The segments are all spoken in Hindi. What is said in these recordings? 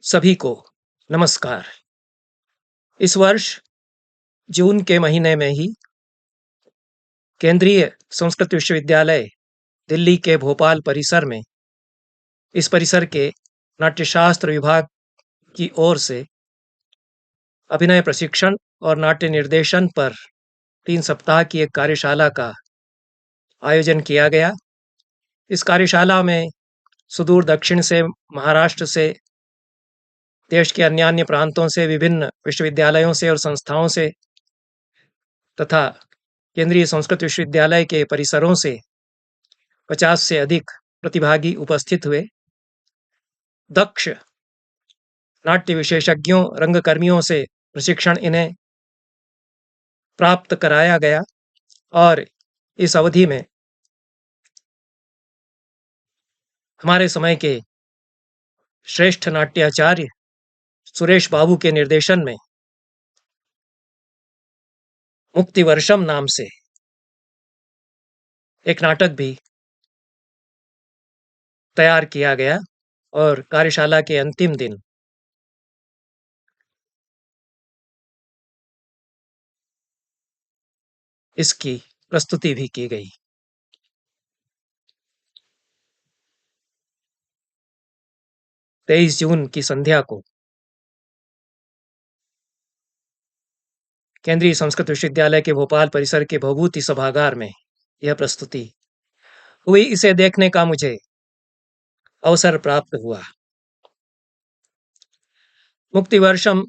सभी को नमस्कार। इस वर्ष जून के महीने में ही केंद्रीय संस्कृत विश्वविद्यालय दिल्ली के भोपाल परिसर में इस परिसर के नाट्यशास्त्र विभाग की ओर से अभिनय प्रशिक्षण और नाट्य निर्देशन पर 3 सप्ताह की एक कार्यशाला का आयोजन किया गया। इस कार्यशाला में सुदूर दक्षिण से, महाराष्ट्र से, देश के अन्य प्रांतों से, विभिन्न विश्वविद्यालयों से और संस्थाओं से तथा केंद्रीय संस्कृत विश्वविद्यालय के परिसरों से 50 से अधिक प्रतिभागी उपस्थित हुए। दक्ष नाट्य विशेषज्ञों, रंगकर्मियों से प्रशिक्षण इन्हें प्राप्त कराया गया और इस अवधि में हमारे समय के श्रेष्ठ नाट्याचार्य सुरेश बाबू के निर्देशन में मुक्तिवर्षम नाम से एक नाटक भी तैयार किया गया और कार्यशाला के अंतिम दिन इसकी प्रस्तुति भी की गई। 23 जून की संध्या को केंद्रीय संस्कृत विश्वविद्यालय के भोपाल परिसर के भभूति सभागार में यह प्रस्तुति हुई। इसे देखने का मुझे अवसर प्राप्त हुआ। मुक्तिवर्षम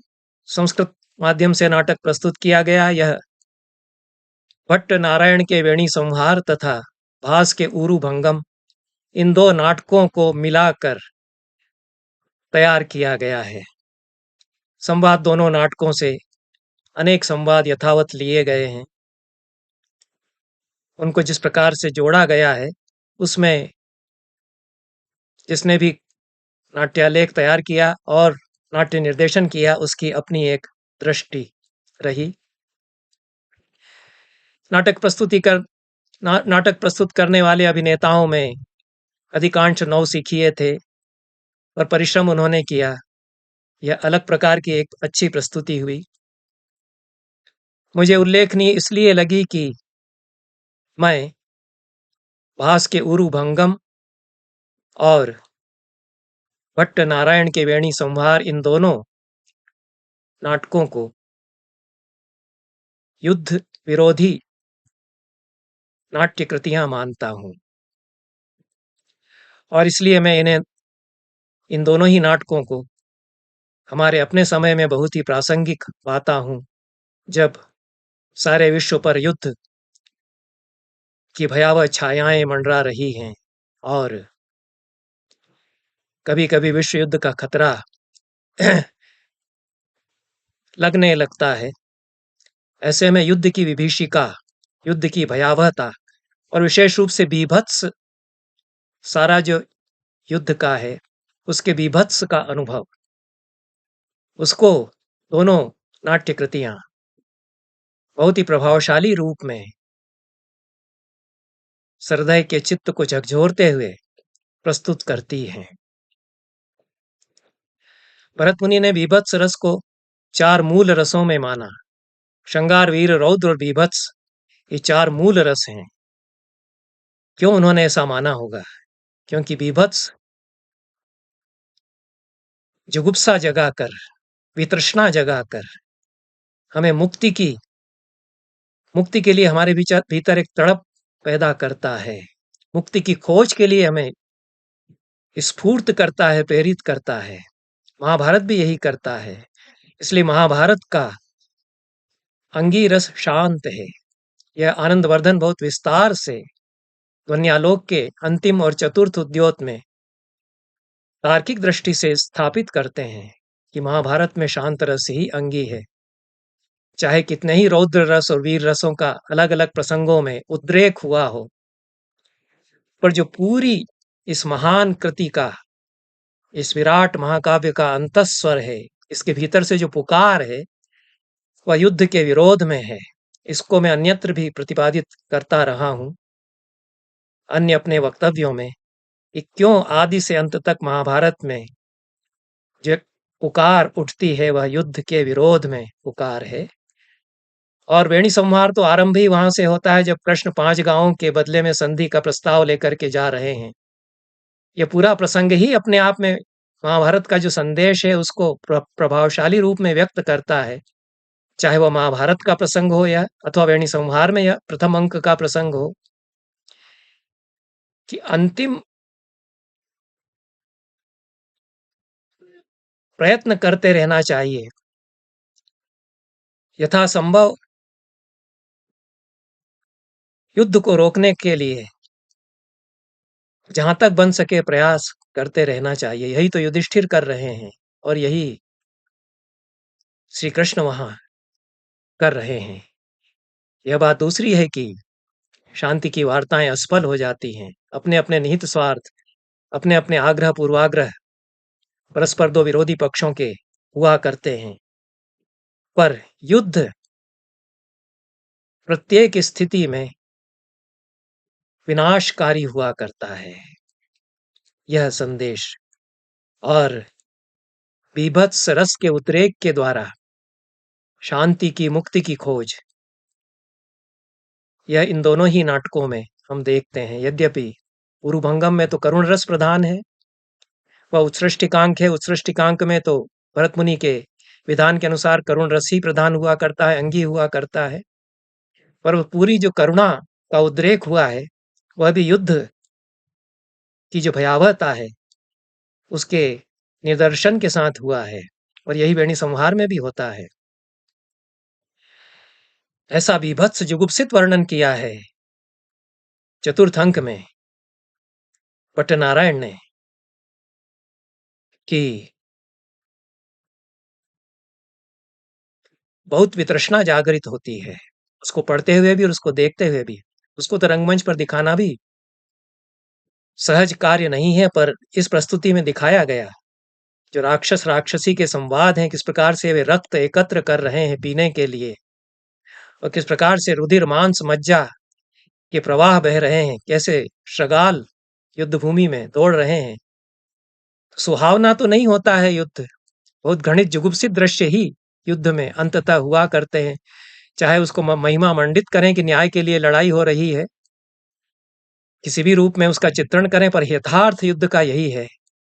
संस्कृत माध्यम से नाटक प्रस्तुत किया गया। यह भट्ट नारायण के वेणी संहार तथा भास के ऊरू भंगम, इन 2 नाटकों को मिलाकर तैयार किया गया है। संवाद दोनों नाटकों से अनेक संवाद यथावत लिए गए हैं। उनको जिस प्रकार से जोड़ा गया है, उसमें जिसने भी नाट्यालेख तैयार किया और नाट्य निर्देशन किया, उसकी अपनी एक दृष्टि रही। नाटक प्रस्तुत करने वाले अभिनेताओं में अधिकांश नौसिखिए थे और परिश्रम उन्होंने किया। यह अलग प्रकार की एक अच्छी प्रस्तुति हुई। मुझे उल्लेखनीय इसलिए लगी कि मैं भास के ऊरू भंगम और भट्ट नारायण के वेणी संहार, इन दोनों नाटकों को युद्ध विरोधी नाट्य कृतियां मानता हूं और इसलिए मैं इन दोनों ही नाटकों को हमारे अपने समय में बहुत ही प्रासंगिक पाता हूं, जब सारे विश्व पर युद्ध की भयावह छायाएं मंडरा रही हैं और कभी-कभी विश्व युद्ध का खतरा लगने लगता है। ऐसे में युद्ध की विभीषिका, युद्ध की भयावहता और विशेष रूप से बीभत्स, सारा जो युद्ध का है उसके बीभत्स का अनुभव, उसको दोनों नाट्य कृतियां बहुत ही प्रभावशाली रूप में हृदय के चित्त को झकझोरते हुए प्रस्तुत करती हैं। भरत मुनि ने बीभत्स रस को 4 मूल रसों में माना। श्रृंगार, वीर, रौद्र और बीभत्स, ये 4 मूल रस हैं। क्यों उन्होंने ऐसा माना होगा? क्योंकि बीभत्स जुगुप्सा जगाकर, वितृष्णा जगाकर हमें मुक्ति के लिए हमारे भीतर एक तड़प पैदा करता है। मुक्ति की खोज के लिए हमें स्फूर्त करता है, प्रेरित करता है। महाभारत भी यही करता है। इसलिए महाभारत का अंगी रस शांत है। यह आनंदवर्धन बहुत विस्तार से ध्वन्यालोक के अंतिम और चतुर्थ उद्योत में तार्किक दृष्टि से स्थापित करते हैं कि महाभारत में शांत रस ही अंगी है। चाहे कितने ही रौद्र रस और वीर रसों का अलग अलग प्रसंगों में उद्रेक हुआ हो, पर जो पूरी इस महान कृति का, इस विराट महाकाव्य का अंतस्वर है, इसके भीतर से जो पुकार है, वह युद्ध के विरोध में है। इसको मैं अन्यत्र भी प्रतिपादित करता रहा हूं अन्य अपने वक्तव्यों में, कि क्यों आदि से अंत तक महाभारत में जो पुकार उठती है वह युद्ध के विरोध में पुकार है। और वेणी संहार तो आरंभ ही वहां से होता है जब कृष्ण 5 गांवों के बदले में संधि का प्रस्ताव लेकर के जा रहे हैं। यह पूरा प्रसंग ही अपने आप में महाभारत का जो संदेश है उसको प्रभावशाली रूप में व्यक्त करता है। चाहे वह महाभारत का प्रसंग हो या अथवा वेणी संहार में या प्रथम अंक का प्रसंग हो, कि अंतिम प्रयत्न करते रहना चाहिए यथासंभव युद्ध को रोकने के लिए जहां तक बन सके प्रयास करते रहना चाहिए। यही तो युधिष्ठिर कर रहे हैं और यही श्री कृष्ण वहां कर रहे हैं। यह बात दूसरी है कि शांति की वार्ताएं असफल हो जाती हैं, अपने अपने निहित स्वार्थ, अपने अपने आग्रह पूर्वाग्रह परस्पर दो विरोधी पक्षों के हुआ करते हैं। पर युद्ध प्रत्येक स्थिति में विनाशकारी हुआ करता है, यह संदेश। और बीभत्स रस के उद्रेक के द्वारा शांति की मुक्ति की खोज, यह इन दोनों ही नाटकों में हम देखते हैं। यद्यपि उरुभंगम में तो करुण रस प्रधान है, वह उत्सृष्टिकांक है, उत्सृष्टिकांक में तो भरत मुनि के विधान के अनुसार करुण रस ही प्रधान हुआ करता है, अंगी हुआ करता है। पर पूरी जो करुणा का उद्रेक हुआ है वह भी युद्ध की जो भयावहता है उसके निदर्शन के साथ हुआ है, और यही वेणी संहार में भी होता है। ऐसा बीभत्स जुगुप्सित वर्णन किया है चतुर्थ अंक में भट्टनारायण ने कि बहुत वितृष्णा जागृत होती है उसको पढ़ते हुए भी और उसको देखते हुए भी। उसको तो रंगमंच पर दिखाना भी सहज कार्य नहीं है, पर इस प्रस्तुति में दिखाया गया जो राक्षस राक्षसी के संवाद हैं, किस प्रकार से वे रक्त एकत्र कर रहे हैं पीने के लिए, और किस प्रकार से रुधिर मांस मज्जा के प्रवाह बह रहे हैं, कैसे श्रगाल युद्ध भूमि में दौड़ रहे हैं। सुहावना तो नहीं होता है युद्ध, बहुत घृणित जुगुप्सित दृश्य ही युद्ध में अंततः हुआ करते हैं। चाहे उसको महिमा मंडित करें कि न्याय के लिए लड़ाई हो रही है, किसी भी रूप में उसका चित्रण करें, पर यथार्थ युद्ध का यही है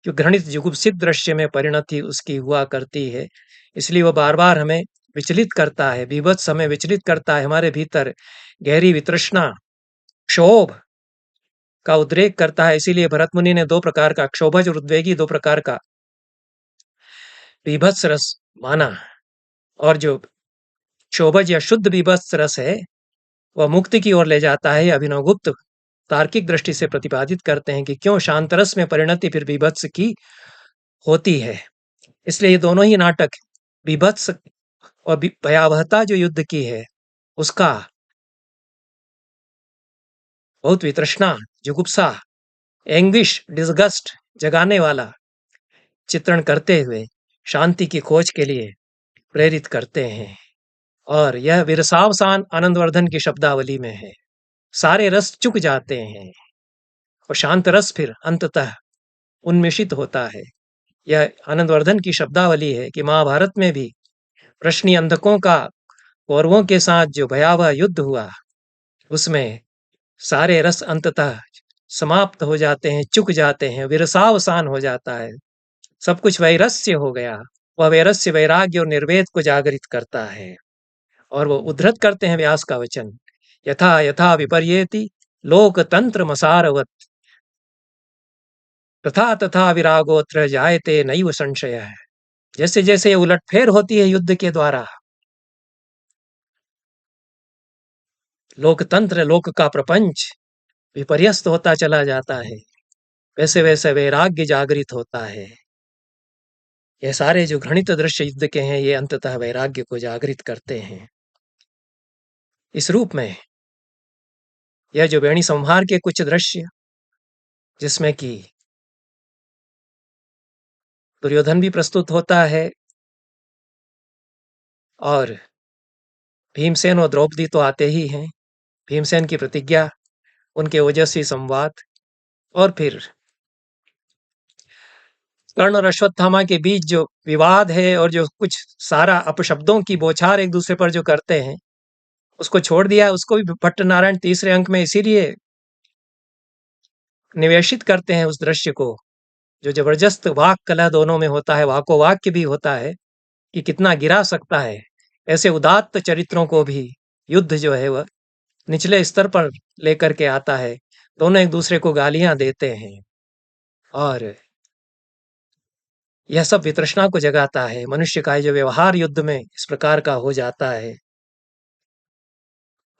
कि घृणित जुगुप्सित दृश्य में परिणति उसकी हुआ करती है। इसलिए वह बार बार हमें विचलित करता है, बीभत्स हमें विचलित करता है, हमारे भीतर गहरी वितृष्णा क्षोभ का उद्रेक करता है। इसीलिए भरत मुनि ने दो प्रकार का क्षोभज और उद्वेगी, दो प्रकार का बीभत्स रस माना। और जो क्षोभज या शुद्ध बीभत्स रस है वह मुक्ति की ओर ले जाता है। अभिनव गुप्त तार्किक दृष्टि से प्रतिपादित करते हैं कि क्यों शांतरस में परिणति फिर बीभत्स की होती है। इसलिए ये दोनों ही नाटक बीभत्स और भयावहता जो युद्ध की है उसका बहुत वितृष्णा, जुगुप्सा, एंग्विश, डिसगस्ट जगाने वाला चित्रण करते हुए शांति की खोज के लिए प्रेरित करते हैं। और यह विरसावसान आनंदवर्धन की शब्दावली में है। सारे रस चुक जाते हैं और शांत रस फिर अंततः उन्मिषित होता है। यह आनंदवर्धन की शब्दावली है कि महाभारत में भी प्रश्नी अंधकों का कौरवों के साथ जो भयावह युद्ध हुआ उसमें सारे रस अंततः समाप्त हो जाते हैं, चुक जाते हैं, विरसावसान हो जाता है, सब कुछ वैरस्य हो गया। वह वैरस्य वैराग्य और निर्वेद को जागृत करता है। और वो उद्धृत करते हैं व्यास का वचन, यथा यथा विपर्येति लोकतंत्र मसारवत तथा तथा विरागोत्र जायते नैव संशय। जैसे जैसे ये उलटफेर होती है युद्ध के द्वारा, लोकतंत्र लोक का प्रपंच विपर्यस्त होता चला जाता है, वैसे वैसे वैराग्य जागृत होता है। ये सारे जो घृणित दृश्य युद्ध के हैं ये अंततः वैराग्य को जागृत करते हैं। इस रूप में यह जो वेणी संहार के कुछ दृश्य जिसमें कि दुर्योधन भी प्रस्तुत होता है और भीमसेन और द्रौपदी तो आते ही हैं, भीमसेन की प्रतिज्ञा, उनके ओजस्वी संवाद, और फिर कर्ण और अश्वत्थामा के बीच जो विवाद है और जो कुछ सारा अपशब्दों की बौछार एक दूसरे पर जो करते हैं, उसको छोड़ दिया। उसको भी भट्ट नारायण तीसरे अंक में इसीलिए निवेशित करते हैं उस दृश्य को, जो जबरदस्त वाक कलह दोनों में होता है, वाको वाक्य भी होता है कि कितना गिरा सकता है। ऐसे उदात्त चरित्रों को भी युद्ध जो है वह निचले स्तर पर लेकर के आता है। दोनों एक दूसरे को गालियां देते हैं और यह सब वितृष्णा को जगाता है। मनुष्य का जो व्यवहार युद्ध में इस प्रकार का हो जाता है,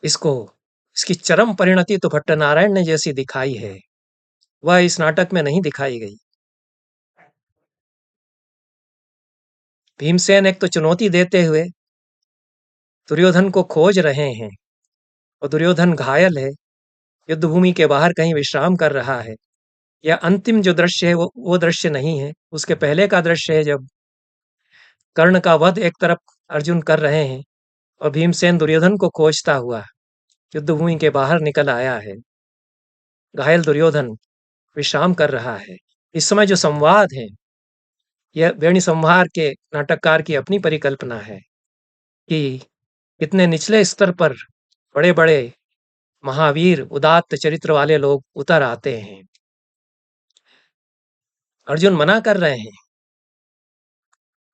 इसकी चरम परिणति तो भट्टनारायण ने जैसी दिखाई है, वह इस नाटक में नहीं दिखाई गई। भीमसेन एक तो चुनौती देते हुए दुर्योधन को खोज रहे हैं और दुर्योधन घायल है, युद्ध भूमि के बाहर कहीं विश्राम कर रहा है। यह अंतिम जो दृश्य है वो दृश्य नहीं है, उसके पहले का दृश्य है जब कर्ण का वध एक तरफ अर्जुन कर रहे हैं और भीमसेन दुर्योधन को खोजता हुआ युद्ध भूमि के बाहर निकल आया है। घायल दुर्योधन विश्राम कर रहा है। इस समय जो संवाद है, यह वेणी संहार के नाटककार की अपनी परिकल्पना है कि कितने निचले स्तर पर बड़े बड़े महावीर उदात्त चरित्र वाले लोग उतर आते हैं। अर्जुन मना कर रहे हैं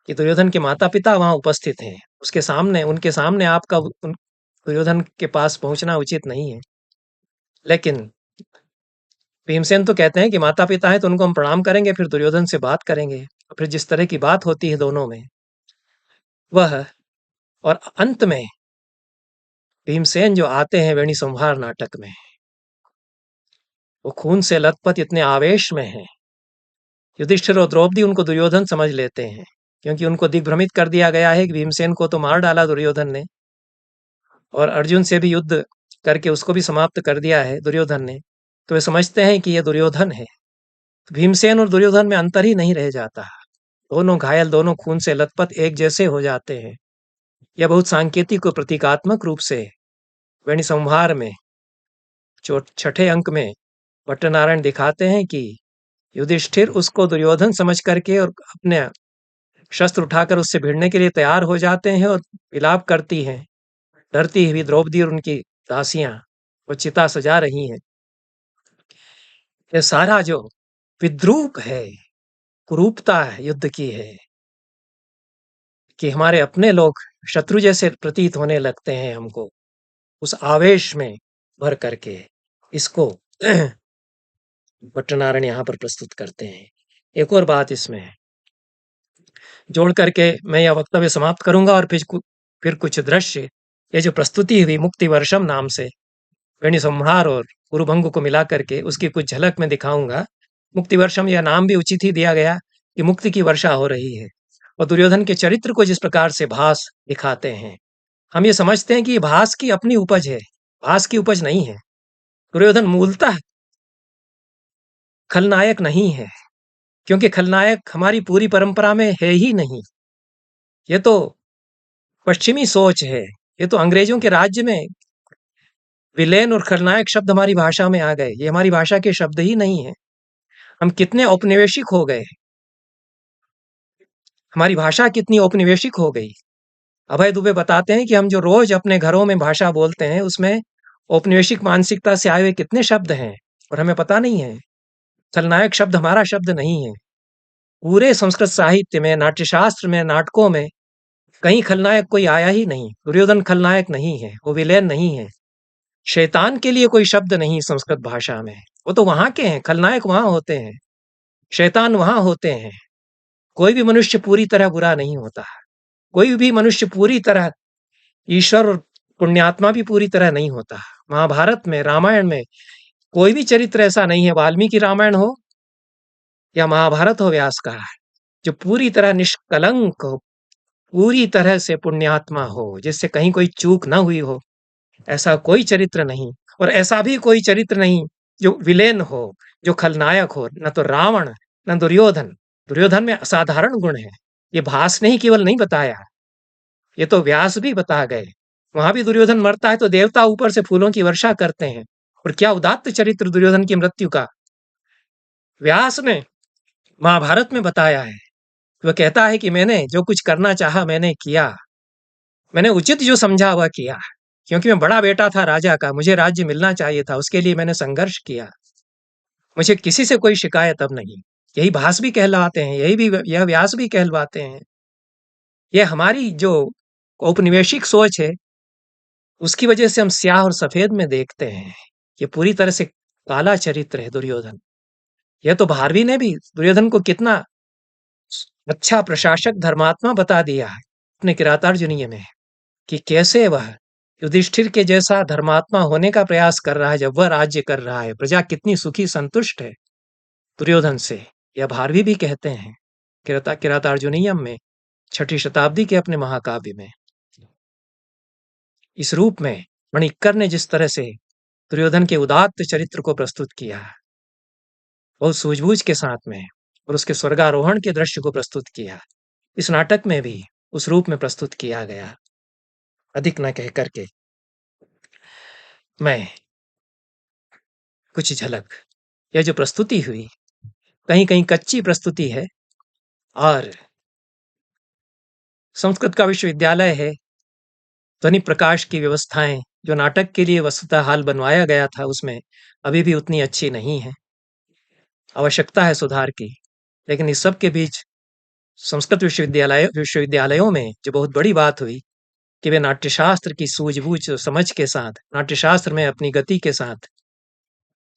कि दुर्योधन के माता पिता वहां उपस्थित हैं, उनके सामने आपका दुर्योधन के पास पहुंचना उचित नहीं है। लेकिन भीमसेन तो कहते हैं कि माता पिता है तो उनको हम प्रणाम करेंगे, फिर दुर्योधन से बात करेंगे। और फिर जिस तरह की बात होती है दोनों में वह, और अंत में भीमसेन जो आते हैं वेणी संहार नाटक में, वो खून से लथपथ इतने आवेश में हैं। युधिष्ठिर और द्रौपदी उनको दुर्योधन समझ लेते हैं, क्योंकि उनको दिग्भ्रमित कर दिया गया है कि भीमसेन को तो मार डाला दुर्योधन ने और अर्जुन से भी युद्ध करके उसको भी समाप्त कर दिया है दुर्योधन ने। तो वे समझते हैं कि यह दुर्योधन है। भीमसेन और दुर्योधन में अंतर ही नहीं रह जाता, दोनों घायल, दोनों खून से लथपथ एक जैसे हो जाते हैं। यह बहुत सांकेतिक और प्रतीकात्मक रूप से वेणी संहार में छठे अंक में भट्टनारायण दिखाते हैं कि युधिष्ठिर उसको दुर्योधन समझ करके और अपने शस्त्र उठाकर उससे भिड़ने के लिए तैयार हो जाते हैं और विलाप करती हैं। डरती हुई द्रौपदी और उनकी दासियां वो चिता सजा रही हैं। ये सारा जो विद्रूप है, कुरूपता है युद्ध की है कि हमारे अपने लोग शत्रु जैसे प्रतीत होने लगते हैं हमको, उस आवेश में भर करके इसको भट्टनारायण यहाँ पर प्रस्तुत करते हैं। एक और बात इसमें जोड़ करके मैं यह वक्तव्य समाप्त करूंगा और फिर कुछ दृश्य, ये जो प्रस्तुति हुई मुक्ति वर्षम नाम से वेणी संहार और गुरुभंग को मिला करके उसकी कुछ झलक में दिखाऊंगा। मुक्ति वर्षम यह नाम भी उचित ही दिया गया कि मुक्ति की वर्षा हो रही है। और दुर्योधन के चरित्र को जिस प्रकार से भास दिखाते हैं, हम ये समझते हैं कि ये भास की अपनी उपज है, भास की उपज नहीं है। दुर्योधन मूलतः खलनायक नहीं है, क्योंकि खलनायक हमारी पूरी परंपरा में है ही नहीं। ये तो पश्चिमी सोच है, ये तो अंग्रेजों के राज्य में विलेन और खलनायक शब्द हमारी भाषा में आ गए। ये हमारी भाषा के शब्द ही नहीं है। हम कितने औपनिवेशिक हो गए, हमारी भाषा कितनी औपनिवेशिक हो गई। अभय दुबे बताते हैं कि हम जो रोज अपने घरों में भाषा बोलते हैं उसमें औपनिवेशिक मानसिकता से आए हुए कितने शब्द हैं और हमें पता नहीं है। खलनायक शब्द हमारा शब्द नहीं है। पूरे संस्कृत साहित्य में, नाट्यशास्त्र में, नाटकों में कहीं खलनायक कोई आया ही नहीं। दुर्योधन खलनायक नहीं है, वो विलेन नहीं है। शैतान के लिए कोई शब्द नहीं संस्कृत भाषा में, वो तो वहां के हैं। खलनायक वहां होते हैं, शैतान वहां होते हैं। कोई भी मनुष्य पूरी तरह बुरा नहीं होता, कोई भी मनुष्य पूरी तरह ईश्वर और पुण्यात्मा भी पूरी तरह नहीं होता। महाभारत में, रामायण में कोई भी चरित्र ऐसा नहीं है, वाल्मीकि रामायण हो या महाभारत हो व्यास का, जो पूरी तरह निष्कलंक हो, पूरी तरह से पुण्यात्मा हो, जिससे कहीं कोई चूक ना हुई हो। ऐसा कोई चरित्र नहीं, और ऐसा भी कोई चरित्र नहीं जो विलेन हो, जो खलनायक हो। न तो रावण, न दुर्योधन। दुर्योधन में असाधारण गुण है, ये भास ने ही केवल नहीं बताया, ये तो व्यास भी बता गए। वहां भी दुर्योधन मरता है तो देवता ऊपर से फूलों की वर्षा करते हैं। और क्या उदात्त चरित्र दुर्योधन की मृत्यु का। व्यास ने महाभारत में बताया है। वह कहता है कि मैंने जो कुछ करना चाहा मैंने किया, मैंने उचित जो समझा वह किया, क्योंकि मैं बड़ा बेटा था राजा का, मुझे राज्य मिलना चाहिए था, उसके लिए मैंने संघर्ष किया, मुझे किसी से कोई शिकायत अब नहीं। यही भास भी कहलाते हैं, यह व्यास भी कहलवाते हैं। यह हमारी जो औपनिवेशिक सोच है उसकी वजह से हम स्याह और सफेद में देखते हैं। ये पूरी तरह से काला चरित्र है दुर्योधन। यह तो भारवी ने भी दुर्योधन को कितना अच्छा प्रशासक धर्मात्मा बता दिया है अपने किरातार्जुनीय में, कि कैसे वह युधिष्ठिर के जैसा धर्मात्मा होने का प्रयास कर रहा है जब वह राज्य कर रहा है। प्रजा कितनी सुखी संतुष्ट है दुर्योधन से, यह भारवी भी कहते हैं किरातार्जुनीयम में 6ठी शताब्दी के अपने महाकाव्य में। इस रूप में मणिक्कर ने जिस तरह से दुर्योधन के उदात्त चरित्र को प्रस्तुत किया, बहुत सूझबूझ के साथ में, और उसके स्वर्गारोहण के दृश्य को प्रस्तुत किया, इस नाटक में भी उस रूप में प्रस्तुत किया गया। अधिक न कह करके मैं कुछ झलक, यह जो प्रस्तुति हुई कहीं कहीं कच्ची प्रस्तुति है, और संस्कृत का विश्वविद्यालय है, ध्वनि प्रकाश की व्यवस्थाएं जो नाटक के लिए वस्तुतः हाल बनवाया गया था उसमें अभी भी उतनी अच्छी नहीं है, आवश्यकता है सुधार की। लेकिन इस सब के बीच संस्कृत विश्वविद्यालयों में जो बहुत बड़ी बात हुई कि वे नाट्यशास्त्र की सूझबूझ समझ के साथ, नाट्यशास्त्र में अपनी गति के साथ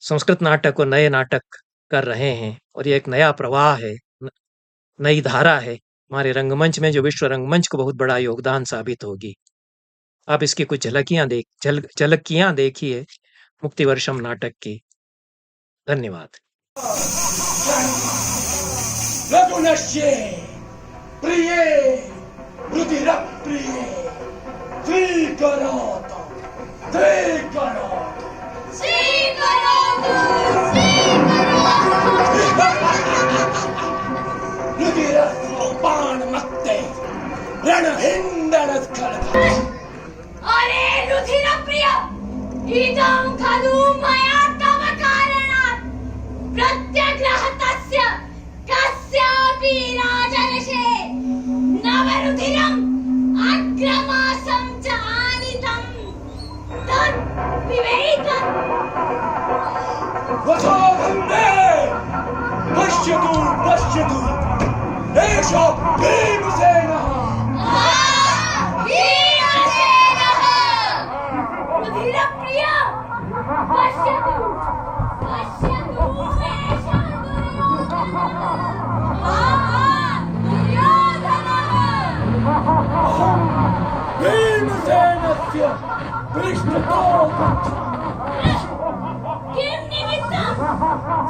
संस्कृत नाटक को नए नाटक कर रहे हैं, और ये एक नया प्रवाह है, नई धारा है हमारे रंगमंच में, जो विश्व रंगमंच को बहुत बड़ा योगदान साबित होगी। आप इसकी कुछ झलकियां देखिए मुक्तिवर्षम नाटक की। धन्यवाद। रघुनश्ये प्रिये रुधिरप्रिये स्वीकरोतु रुधिरस्वपानमत्ते रणहिन्दनस्खलता। अरे रुधिरप्रिय, इदं खलु मया तव कारणात् प्रत्यग्रहतस्य कस्यापि राजर्षे नवरुधिरम् अग्रमासं च आनीतं तत् पिबेतम्। वसोऽहन्ते पश्यतु एषः भीमसेनः। रुधिरप्रिय, पश्यतु एषः दुर्योधनः। भीमसेनस्य पृष्ठतो किं निमित्तं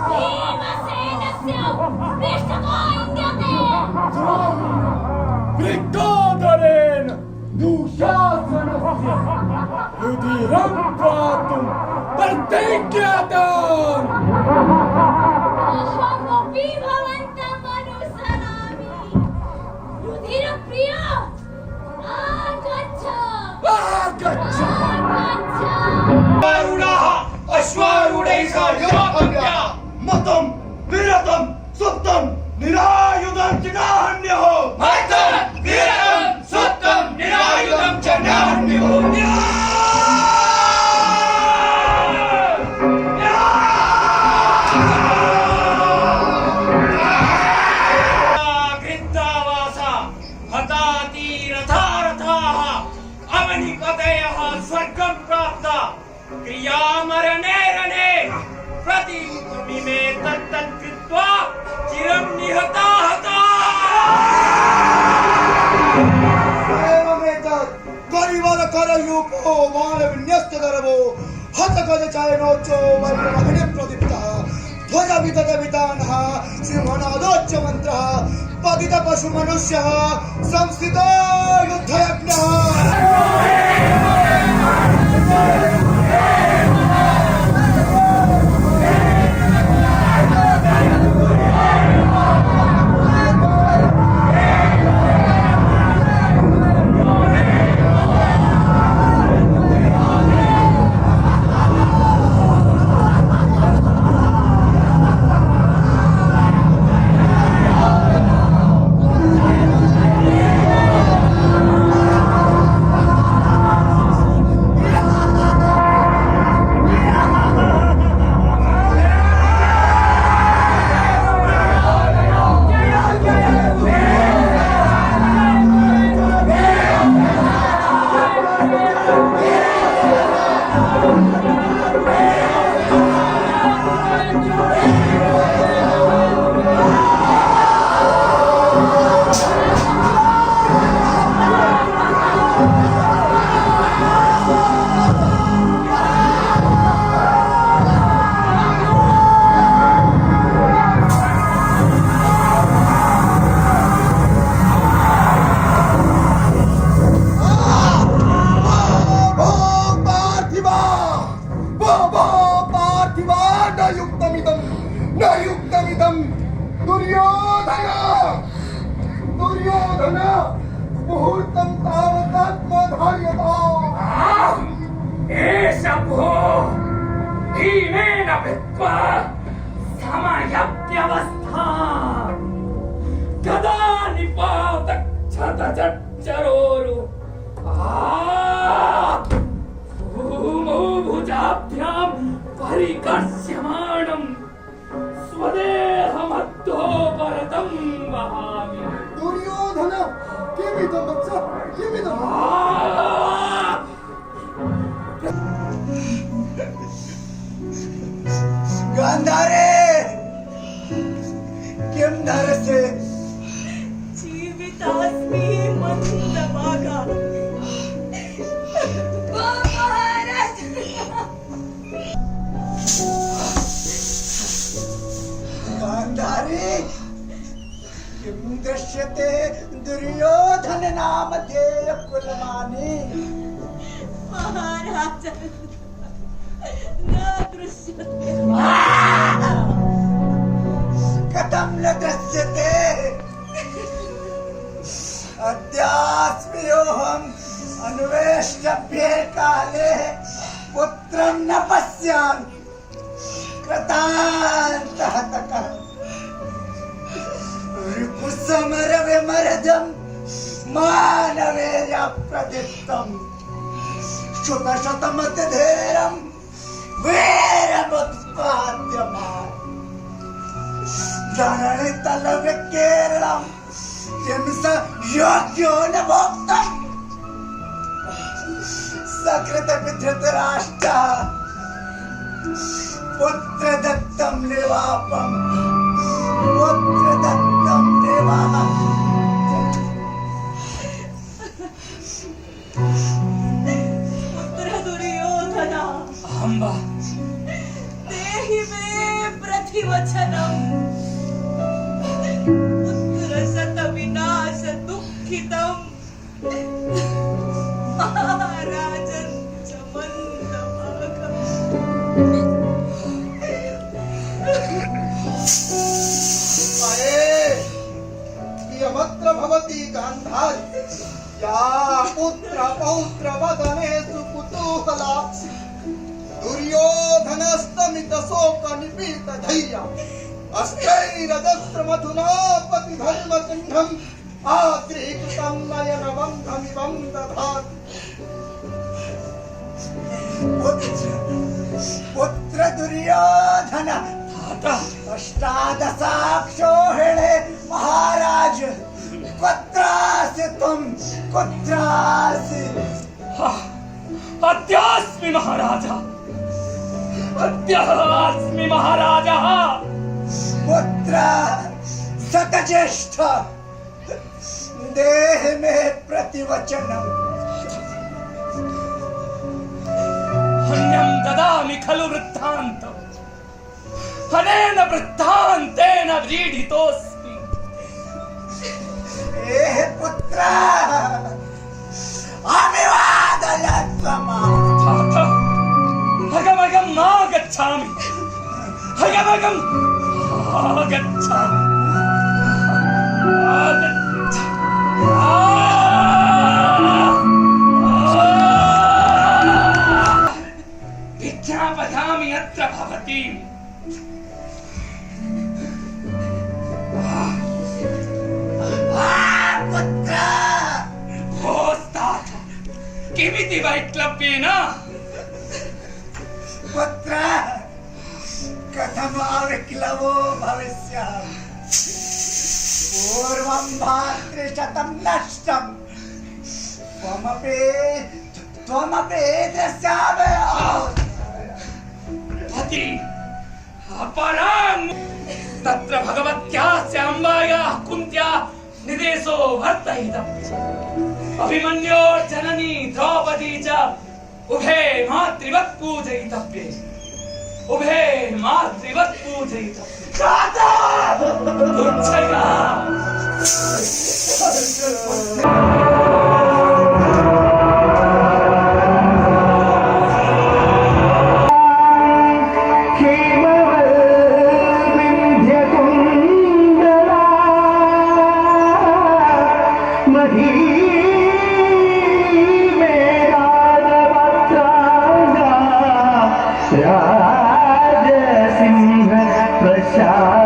भीमसेनस्य पृष्ठतो इन्द्यते? वृत्तोदरेण दुःशासनस्य रुधिरं पातुं प्रतिज्ञातम्। अहमपि भवन्तम् अनुसरामि। रुधिरप्रिय, आगच्छ। आरूढाः अश्वारूढैः सह योद्धव्या मतं विरतं सुप्तं निरायुधं च नाहन्योः। मतं विरतं सुप्तं निरायुधं च नाहन्योः। गृन्दावासा हतातिरथारथाः अवनिपतयः स्वर्गं प्राप्ता क्रियामरणे रणे प्रतिमिमे तत्तत् कृत्वा चिरं निहताः। एवमेतत् करिवरकरयूपो मानविन्यस्तदर्भो हतगजचयनोच्चो वज्रमहनिप्रदीप्तः ध्वजविततवितानः सिंहनादोच्च मन्त्रः पतितपशुमनुष्यः संस्थितो युद्धयज्ञः। दुर्योधन मुहूर्तं तावतात्मधार्यताम् एष भो भीमेन भित्त्वा समयव्यवस्था गदा निपातक्षतचरोरु भूमौ भुजाभ्यां परिकर्ष्यमाणं स्वदेहमद्धोपरतं वहामि दुर्योधन किमिदं वत्स किमिदं गांधारे किं नरसे जीवितास्मि मंदभागा महाराज गांधारी किं दृश्यते दुर्योधन नामधेय कुलमानी महाराज न दृश्यते कथं न दृश्यते अद्यास्म्योऽहम् अन्वेष्टव्ये काले पुत्रं न पश्यामि कृतान्तहतकः रिपुसमरविमर्दं मानवेय प्रदीप्तम् शुतशतमतधेरं वीरमुत्पाद्यमान् धरणितलविकेरलं किं स योग्यो न भोक्तम् सकृतपिधृतराष्ट्रः पुत्रदत्तं निवापम् पुत्रदत्तं निवापम् पुत्र दुर्योधन अम्ब देहि मे प्रतिवचनम् पुत्र शत विनाश दुःखितम् महाराजन् च मन्दभागम् यमत्र भवति गान्धारी या पुत्र पौत्र वदनेषु कुतूहलाक्षि दुर्योधनस्तमित शोक निपीत धैर्य अष्टैरजस्र मधुना पति धर्म चिह्नम् आग्रीकृतं नयन बन्धमिवं दधाति पुत्र दुर्योधन अष्टादशाक्षोहिणे महाराज कुत्रासि त्वं कुत्रासि अद्यास्मि महाराजा अद्यास्मि महाराजः पुत्र सतज्येष्ठ देहि मे प्रतिवचनम् अन्यं ददामि खलु वृत्तान्तम् अनेन वृत्तान्तेन व्रीडितोऽस्मि एह पुत्र अभिवादय त्वम् अगमगं नागच्छामि अगमगं आगच्छामि विज्ञापयामि अत्र भवतीम् पुत्र भोस्तात किमिति वैक्लव्येन पुत्र कथम् अविक्लवो भविष्यामि पूर्वं भातृशतं नष्टं त्वमपि दृश्यामि पति अपरां तत्र भगवत्यास्य अम्बायाः कुन्त्याः निदेशो वर्तयितम् अभिमन्योर्जननी द्रौपदी च उभे मातृवत् पूजयितव्ये उभे मातृवत् पूजयितव्ये दुर्जया श्याम